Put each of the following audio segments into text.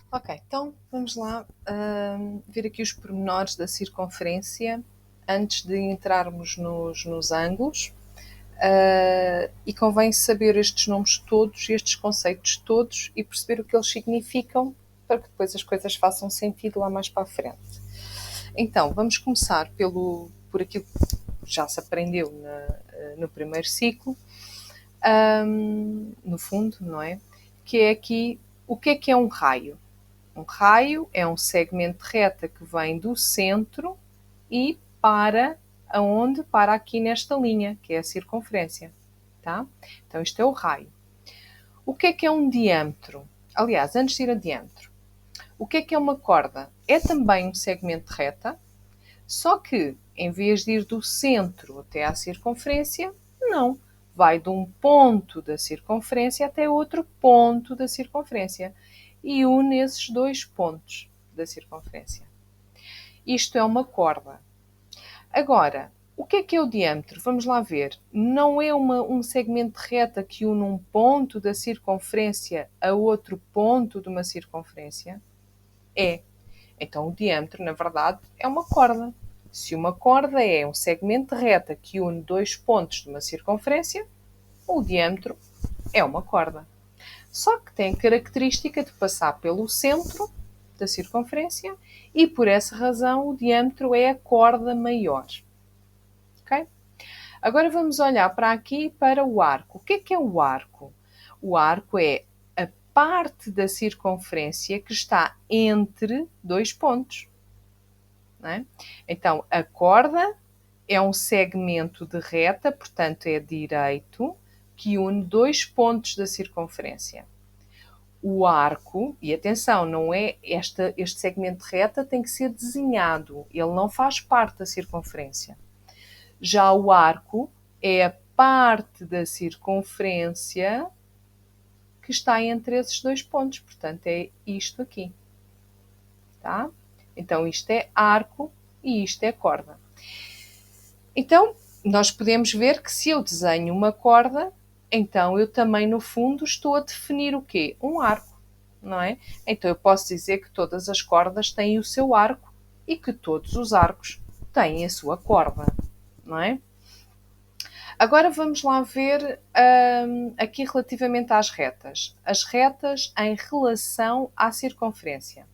Ok, então vamos lá ver aqui os pormenores da circunferência antes de entrarmos nos ângulos. E convém saber estes nomes todos, estes conceitos todos e perceber o que eles significam para que depois as coisas façam sentido lá mais para a frente. Então, vamos começar por aquilo que já se aprendeu no primeiro ciclo, no fundo, não é? Que é aqui, o que é um raio? Um raio é um segmento de reta que vem do centro e para aonde? Para aqui nesta linha, que é a circunferência. Tá? Então, isto é o raio. O que é um diâmetro? Aliás, antes de ir a diâmetro, o que é uma corda? É também um segmento de reta, só que, em vez de ir do centro até à circunferência, não. Vai de um ponto da circunferência até outro ponto da circunferência e une esses dois pontos da circunferência. Isto é uma corda. Agora, o que é o diâmetro? Vamos lá ver. Não é um segmento de reta que une um ponto da circunferência a outro ponto de uma circunferência? É. Então, o diâmetro, na verdade, é uma corda. Se uma corda é um segmento de reta que une dois pontos de uma circunferência, o diâmetro é uma corda. Só que tem a característica de passar pelo centro da circunferência e, por essa razão, o diâmetro é a corda maior. Ok? Agora vamos olhar para aqui para o arco. O que é o arco? O arco é a parte da circunferência que está entre dois pontos. Não é? Então, a corda é um segmento de reta, portanto é direito, que une dois pontos da circunferência. O arco, e atenção, não é este segmento de reta tem que ser desenhado, ele não faz parte da circunferência. Já o arco é a parte da circunferência que está entre esses dois pontos, portanto é isto aqui. Tá? Então isto é arco e isto é corda. Então, nós podemos ver que se eu desenho uma corda, então eu também, no fundo, estou a definir o quê? Um arco, não é? Então eu posso dizer que todas as cordas têm o seu arco e que todos os arcos têm a sua corda, não é? Agora vamos lá ver aqui relativamente às retas. As retas em relação à circunferência.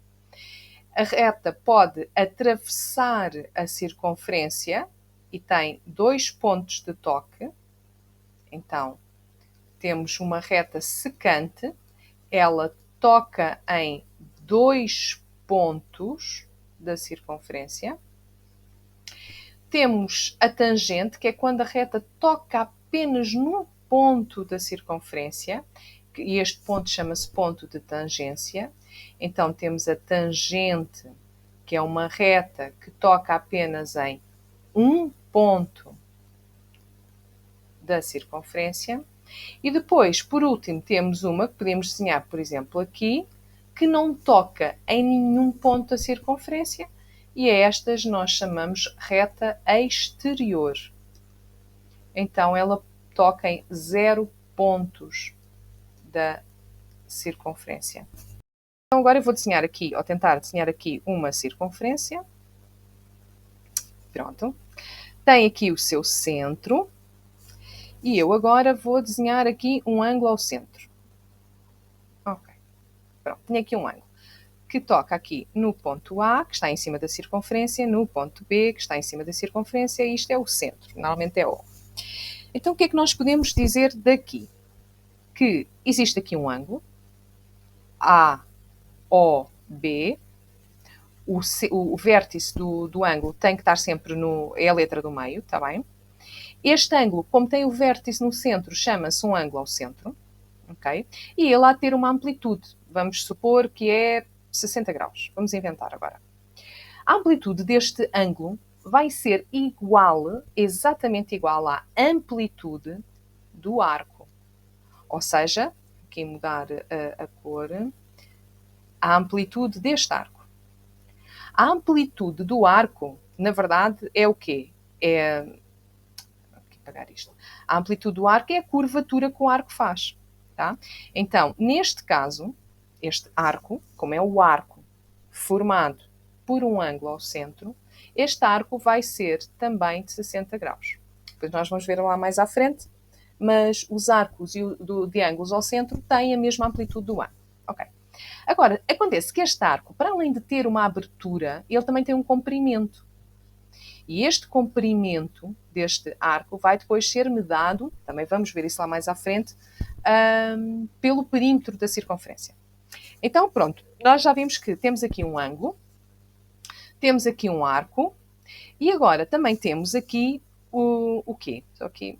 A reta pode atravessar a circunferência e tem dois pontos de toque. Então, temos uma reta secante, ela toca em dois pontos da circunferência. Temos a tangente, que é quando a reta toca apenas num ponto da circunferência, e este ponto chama-se ponto de tangência. Então temos a tangente, que é uma reta que toca apenas em um ponto da circunferência. E depois, por último, temos uma que podemos desenhar, por exemplo, aqui, que não toca em nenhum ponto da circunferência, e a estas nós chamamos reta exterior. Então ela toca em 0 pontos da circunferência. Então agora eu vou desenhar aqui, ou tentar desenhar aqui uma circunferência. Pronto. Tem aqui o seu centro. E eu agora vou desenhar aqui um ângulo ao centro. Ok. Pronto, tenho aqui um ângulo que toca aqui no ponto A, que está em cima da circunferência, no ponto B, que está em cima da circunferência, e isto é o centro, normalmente é O. Então o que é que nós podemos dizer daqui? Que existe aqui um ângulo, AOB, o vértice do ângulo tem que estar sempre é a letra do meio, está bem? Este ângulo, como tem o vértice no centro, chama-se um ângulo ao centro, ok? E ele há de ter uma amplitude, vamos supor que é 60 graus, vamos inventar agora. A amplitude deste ângulo vai ser igual, exatamente igual à amplitude do arco. Ou seja, aqui mudar a cor, a amplitude deste arco. A amplitude do arco, na verdade, é o quê? Aqui apagar isto. A amplitude do arco é a curvatura que o arco faz. Tá? Então, neste caso, este arco, como é o arco formado por um ângulo ao centro, este arco vai ser também de 60 graus. Depois nós vamos ver lá mais à frente, mas os arcos de ângulos ao centro têm a mesma amplitude do ângulo. Ok. Agora, acontece que este arco, para além de ter uma abertura, ele também tem um comprimento. E este comprimento deste arco vai depois ser medado, também vamos ver isso lá mais à frente, pelo perímetro da circunferência. Então, pronto, nós já vimos que temos aqui um ângulo, temos aqui um arco, e agora também temos aqui o quê? Só aqui.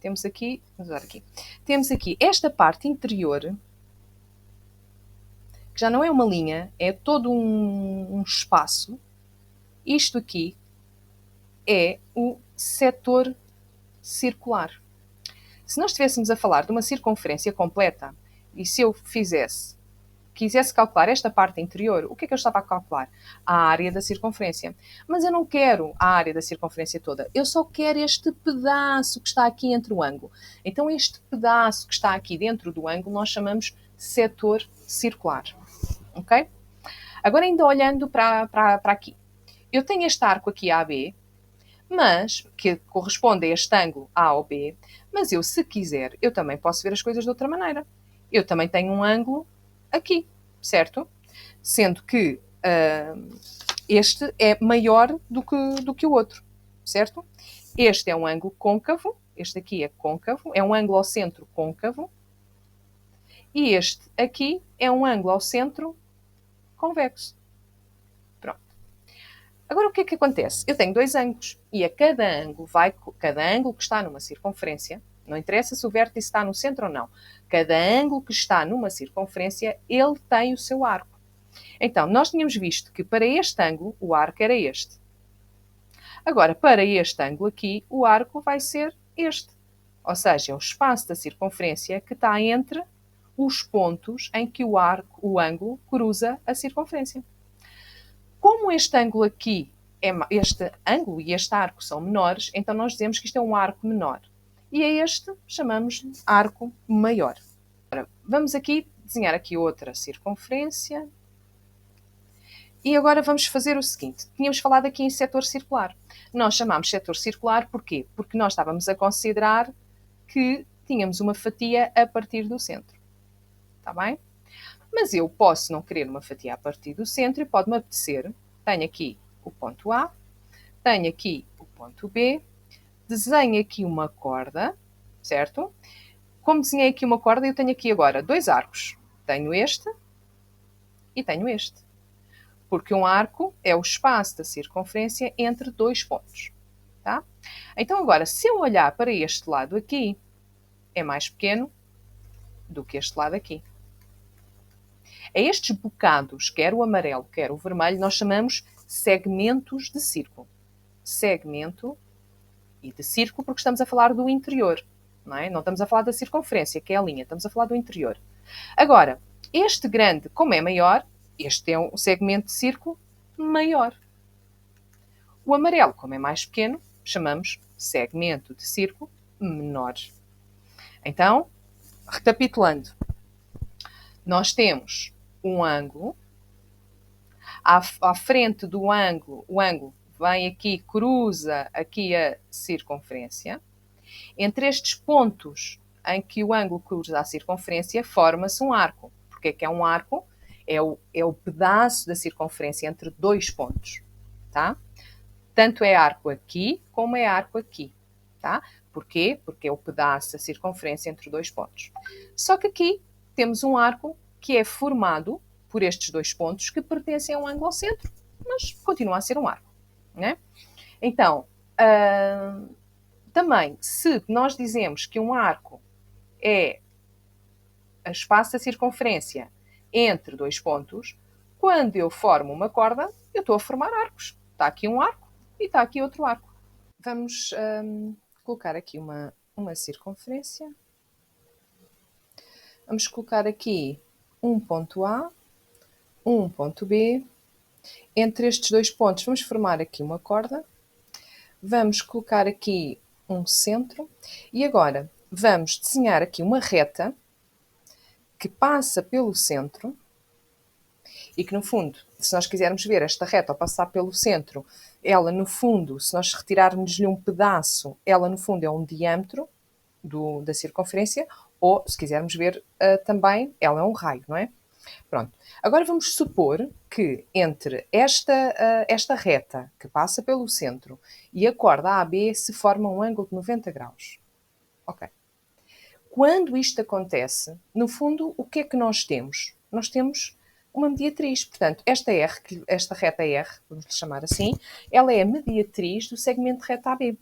Temos aqui, vamos ver aqui. Temos aqui esta parte interior, que já não é uma linha, é todo um espaço. Isto aqui é o setor circular. Se nós estivéssemos a falar de uma circunferência completa, e se eu quisesse calcular esta parte interior, o que é que eu estava a calcular? A área da circunferência. Mas eu não quero a área da circunferência toda, eu só quero este pedaço que está aqui entre o ângulo. Então este pedaço que está aqui dentro do ângulo nós chamamos de setor circular. Ok? Agora ainda olhando para aqui. Eu tenho este arco aqui AB, mas que corresponde a este ângulo A ou B, mas eu, se quiser, eu também posso ver as coisas de outra maneira. Eu também tenho um ângulo aqui, certo? Sendo que este é maior do que o outro, certo? Este é um ângulo côncavo, este aqui é côncavo, é um ângulo ao centro côncavo, e este aqui é um ângulo ao centro convexo. Pronto. Agora o que é que acontece? Eu tenho dois ângulos e a cada ângulo que está numa circunferência, não interessa se o vértice está no centro ou não, cada ângulo que está numa circunferência, ele tem o seu arco. Então, nós tínhamos visto que para este ângulo, o arco era este. Agora, para este ângulo aqui, o arco vai ser este. Ou seja, é o espaço da circunferência que está entre os pontos em que o ângulo cruza a circunferência. Como este ângulo aqui, este ângulo e este arco são menores, então nós dizemos que isto é um arco menor. E a este chamamos-lhe arco maior. Agora, vamos aqui desenhar aqui outra circunferência. E agora vamos fazer o seguinte. Tínhamos falado aqui em setor circular. Nós chamamos setor circular porquê? Porque nós estávamos a considerar que tínhamos uma fatia a partir do centro. Está bem? Mas eu posso não querer uma fatia a partir do centro e pode-me apetecer. Tenho aqui o ponto A, tenho aqui o ponto B, desenho aqui uma corda, certo? Como desenhei aqui uma corda, eu tenho aqui agora dois arcos. Tenho este e tenho este. Porque um arco é o espaço da circunferência entre dois pontos. Tá? Então agora, se eu olhar para este lado aqui, é mais pequeno do que este lado aqui. A estes bocados, quer o amarelo, quer o vermelho, nós chamamos segmentos de círculo. Segmento e de círculo porque estamos a falar do interior. Não é? Não estamos a falar da circunferência, que é a linha. Estamos a falar do interior. Agora, este grande, como é maior, este é um segmento de círculo maior. O amarelo, como é mais pequeno, chamamos segmento de círculo menor. Então, recapitulando, nós temos um ângulo, à frente do ângulo, o ângulo vem aqui, cruza aqui a circunferência. Entre estes pontos em que o ângulo cruza a circunferência, forma-se um arco. Porque é que é um arco? É o pedaço da circunferência entre dois pontos. Tá? Tanto é arco aqui, como é arco aqui. Tá? Porquê? Porque é o pedaço da circunferência entre dois pontos. Só que aqui temos um arco que é formado por estes dois pontos que pertencem a um ângulo ao centro, mas continua a ser um arco. Né? Então, também, se nós dizemos que um arco é o espaço da circunferência entre dois pontos, quando eu formo uma corda, eu estou a formar arcos. Está aqui um arco e está aqui outro arco. Vamos colocar aqui uma circunferência. Vamos colocar aqui um ponto A, um ponto B. Entre estes dois pontos vamos formar aqui uma corda. Vamos colocar aqui um centro. E agora vamos desenhar aqui uma reta que passa pelo centro e que, no fundo, se nós quisermos ver esta reta ao passar pelo centro, ela, no fundo, se nós retirarmos-lhe um pedaço, ela, no fundo, é um diâmetro da circunferência, ou, se quisermos ver também, ela é um raio, não é? Pronto. Agora vamos supor que entre esta reta que passa pelo centro e a corda AB se forma um ângulo de 90 graus. Ok. Quando isto acontece, no fundo, o que é que nós temos? Nós temos uma mediatriz. Portanto, esta reta R, vamos lhe chamar assim, ela é a mediatriz do segmento de reta AB.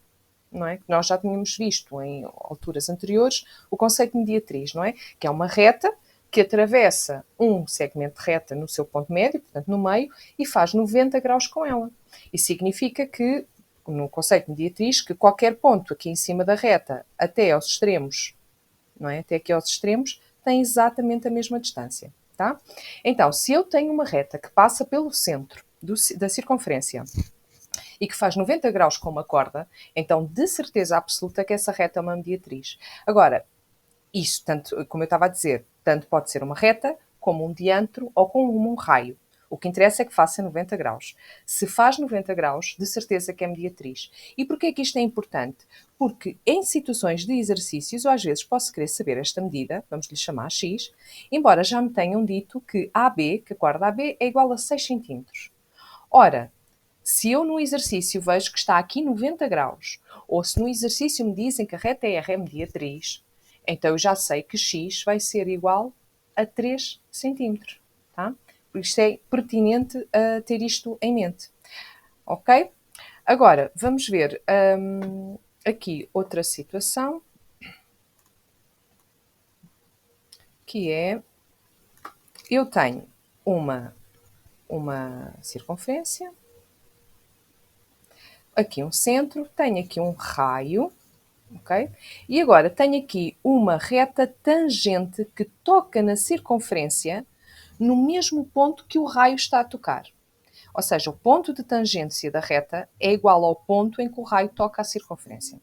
Não é? Nós já tínhamos visto em alturas anteriores o conceito de mediatriz, não é? Que é uma reta que atravessa um segmento de reta no seu ponto médio, portanto no meio, e faz 90 graus com ela. Isso significa que, no conceito de mediatriz, que qualquer ponto aqui em cima da reta até aos extremos, não é? Até aqui aos extremos, tem exatamente a mesma distância. Tá? Então, se eu tenho uma reta que passa pelo centro da circunferência e que faz 90 graus com uma corda, então de certeza absoluta que essa reta é uma mediatriz. Agora, isso, tanto, como eu estava a dizer, tanto pode ser uma reta, como um diâmetro ou como um raio. O que interessa é que faça 90 graus. Se faz 90 graus, de certeza que é mediatriz. E porquê é que isto é importante? Porque em situações de exercícios, eu às vezes posso querer saber esta medida, vamos lhe chamar X, embora já me tenham dito que AB, que a corda AB, é igual a 6 cm. Ora, se eu no exercício vejo que está aqui 90 graus, ou se no exercício me dizem que a reta R é mediatriz, então eu já sei que X vai ser igual a 3 cm. Tá? Por isso é pertinente ter isto em mente. Ok? Agora, vamos ver aqui outra situação, que é, eu tenho uma circunferência, aqui um centro, tenho aqui um raio, ok? E agora tenho aqui uma reta tangente que toca na circunferência no mesmo ponto que o raio está a tocar. Ou seja, o ponto de tangência da reta é igual ao ponto em que o raio toca a circunferência.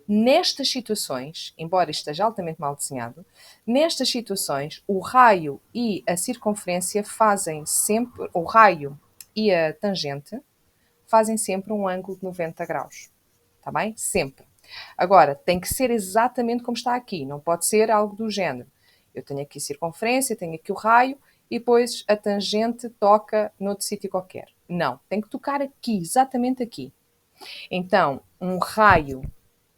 Nestas situações, embora isto esteja altamente mal desenhado, nestas situações o raio e a circunferência fazem sempre, o raio e a tangente fazem sempre um ângulo de 90 graus. Está bem? Sempre. Agora, tem que ser exatamente como está aqui, não pode ser algo do género. Eu tenho aqui a circunferência, tenho aqui o raio e depois a tangente toca noutro sítio qualquer. Não, tem que tocar aqui, exatamente aqui. Então, um raio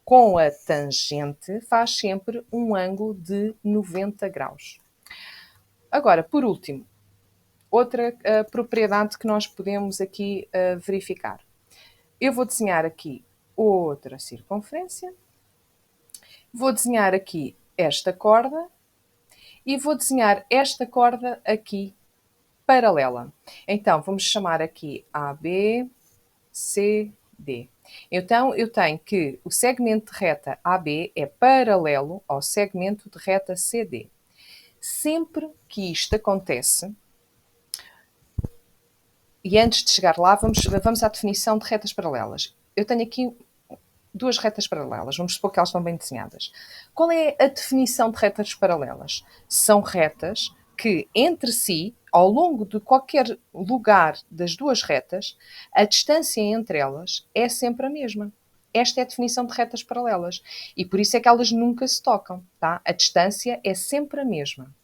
com a tangente faz sempre um ângulo de 90 graus. Agora, por último, outra propriedade que nós podemos aqui verificar. Eu vou desenhar aqui outra circunferência, vou desenhar aqui esta corda e vou desenhar esta corda aqui paralela. Então, vamos chamar aqui AB, C, D. Então, eu tenho que o segmento de reta AB é paralelo ao segmento de reta CD. Sempre que isto acontece, e antes de chegar lá, vamos à definição de retas paralelas. Eu tenho aqui duas retas paralelas. Vamos supor que elas estão bem desenhadas. Qual é a definição de retas paralelas? São retas que, entre si, ao longo de qualquer lugar das duas retas, a distância entre elas é sempre a mesma. Esta é a definição de retas paralelas. E por isso é que elas nunca se tocam. Tá? A distância é sempre a mesma.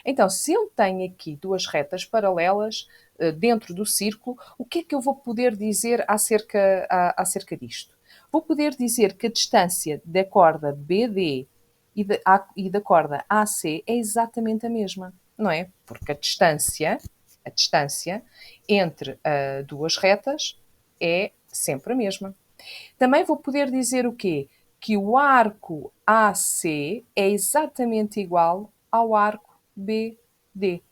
Então, se eu tenho aqui duas retas paralelas dentro do círculo, o que é que eu vou poder dizer acerca disto? Vou poder dizer que a distância da corda BD e da corda AC é exatamente a mesma, não é? Porque a distância entre duas retas é sempre a mesma. Também vou poder dizer o quê? Que o arco AC é exatamente igual ao arco BD.